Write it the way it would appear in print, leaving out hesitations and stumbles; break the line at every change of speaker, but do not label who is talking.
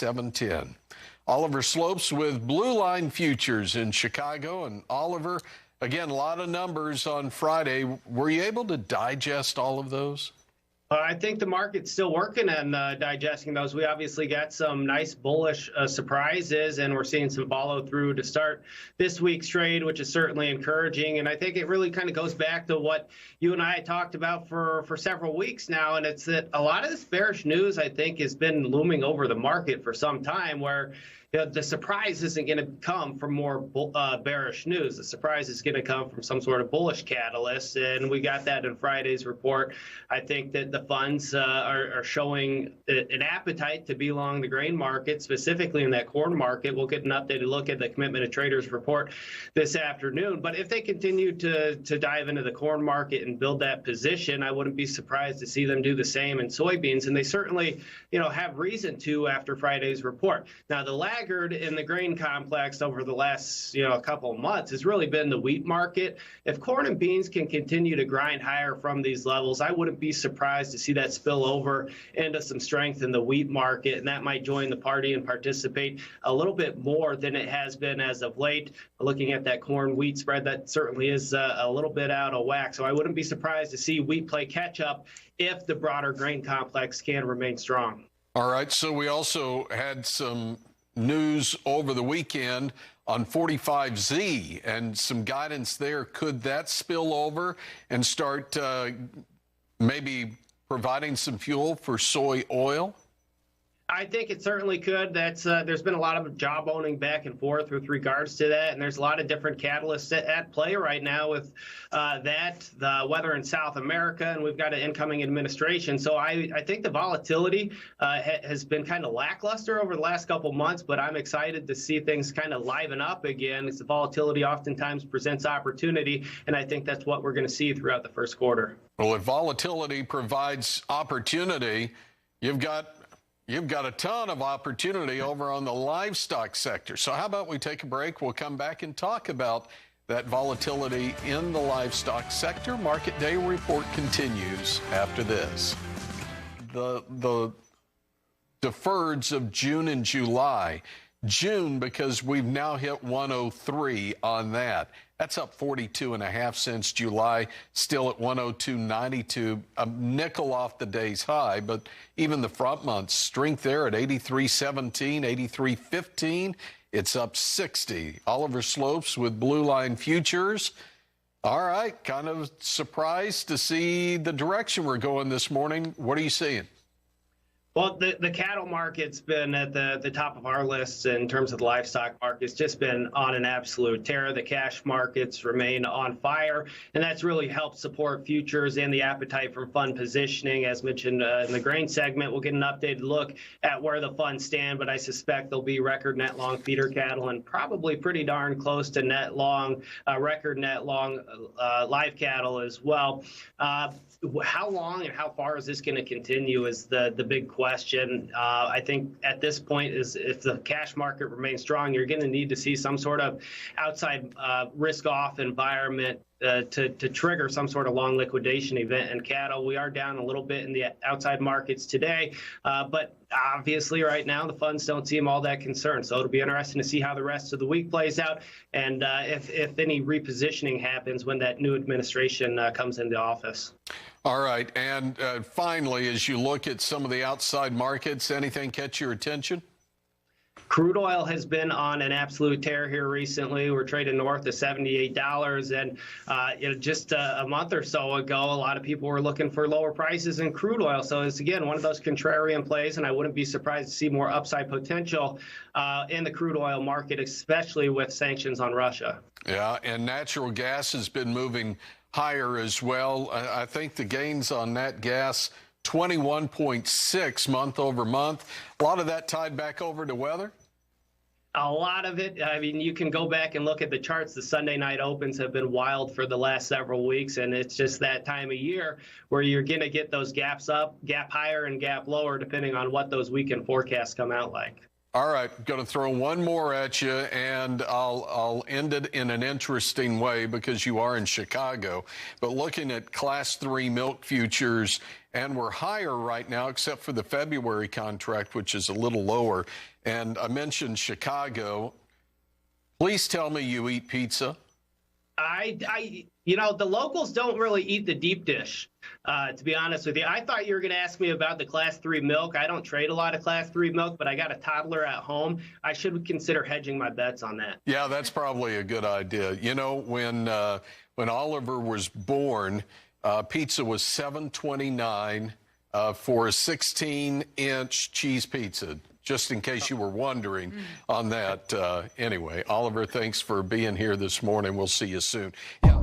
710. Oliver Slopes with Blue Line Futures in Chicago. And Oliver, again, a lot of numbers on Friday. Were you able to digest all of those?
I think the market's still working on digesting those. We obviously got some nice bullish surprises, and we're seeing some follow through to start this week's trade, which is certainly encouraging. And I think it really kind of goes back to what you and I talked about for several weeks now, and it's that a lot of this bearish news, I think, has been looming over the market for some time, where the surprise isn't going to come from more bearish news. The surprise is going to come from some sort of bullish catalyst, and we got that in Friday's report. I think that the funds are showing an appetite to be long the grain market, specifically in that corn market. We'll get an updated look at the Commitment of Traders report this afternoon. But if they continue to dive into the corn market and build that position, I wouldn't be surprised to see them do the same in soybeans, and they certainly, have reason to after Friday's report. Now, the laggard in the grain complex over the last, couple of months has really been the wheat market. If corn and beans can continue to grind higher from these levels, I wouldn't be surprised to see that spill over into some strength in the wheat market, and that might join the party and participate a little bit more than it has been as of late. Looking at that corn wheat spread, that certainly is a little bit out of whack. So I wouldn't be surprised to see wheat play catch up if the broader grain complex can remain strong.
All right. So we also had some news over the weekend on 45Z and some guidance there. Could that spill over and start maybe providing some fuel for soy oil?
I think it certainly could. There's been a lot of job owning back and forth with regards to that, and there's a lot of different catalysts at play right now with the weather in South America, and we've got an incoming administration. So I think the volatility has been kind of lackluster over the last couple months, but I'm excited to see things kind of liven up again. The volatility oftentimes presents opportunity, and I think that's what we're going to see throughout the first quarter.
Well, if volatility provides opportunity, you've got a ton of opportunity over on the livestock sector. So how about we take a break? We'll come back and talk about that volatility in the livestock sector. Market Day report continues after this. The deferreds of June and July. June, because we've now hit 103 on that. That's up 42.5 cents. July still at 102.92, a nickel off the day's high. But even the front months, strength there at 83.17, 83.15. It's up 60. Oliver Slopes with Blue Line Futures. All right, kind of surprised to see the direction we're going this morning. What are you seeing?
Well, the cattle market's been at the top of our list in terms of the livestock market. It's just been on an absolute tear. The cash markets remain on fire, and that's really helped support futures and the appetite from fund positioning. As mentioned in the grain segment, we'll get an updated look at where the funds stand, but I suspect there'll be record net long feeder cattle and probably pretty darn close to net long, record net long live cattle as well. How long and how far is this going to continue is the big question. I think at this point is if the cash market remains strong, you're going to need to see some sort of outside risk-off environment to trigger some sort of long liquidation event in cattle. We are down a little bit in the outside markets today, but obviously right now the funds don't seem all that concerned. So it'll be interesting to see how the rest of the week plays out and if any repositioning happens when that new administration comes into office.
All right. And finally, as you look at some of the outside markets, anything catch your attention?
Crude oil has been on an absolute tear here recently. We're trading north of $78, and just a month or so ago, a lot of people were looking for lower prices in crude oil. So it's again one of those contrarian plays, and I wouldn't be surprised to see more upside potential in the crude oil market, especially with sanctions on Russia.
Yeah, and natural gas has been moving higher as well. I think the gains on nat gas 21.6 month over month. A lot of that tied back over to weather.
A lot of it. I mean, you can go back and look at the charts. The Sunday night opens have been wild for the last several weeks, and it's just that time of year where you're going to get those gaps up, gap higher and gap lower, depending on what those weekend forecasts come out like.
All right, going to throw one more at you, and I'll end it in an interesting way because you are in Chicago. But looking at Class 3 milk futures, and we're higher right now except for the February contract, which is a little lower. And I mentioned Chicago. Please tell me you eat pizza.
You know, the locals don't really eat the deep dish, to be honest with you. I thought you were going to ask me about the Class 3 milk. I don't trade a lot of Class 3 milk, but I got a toddler at home. I should consider hedging my bets on that.
Yeah, that's probably a good idea. You know, when Oliver was born, pizza was $7.29 for a 16-inch cheese pizza. Just in case you were wondering on that. Anyway, Oliver, thanks for being here this morning. We'll see you soon. Yeah.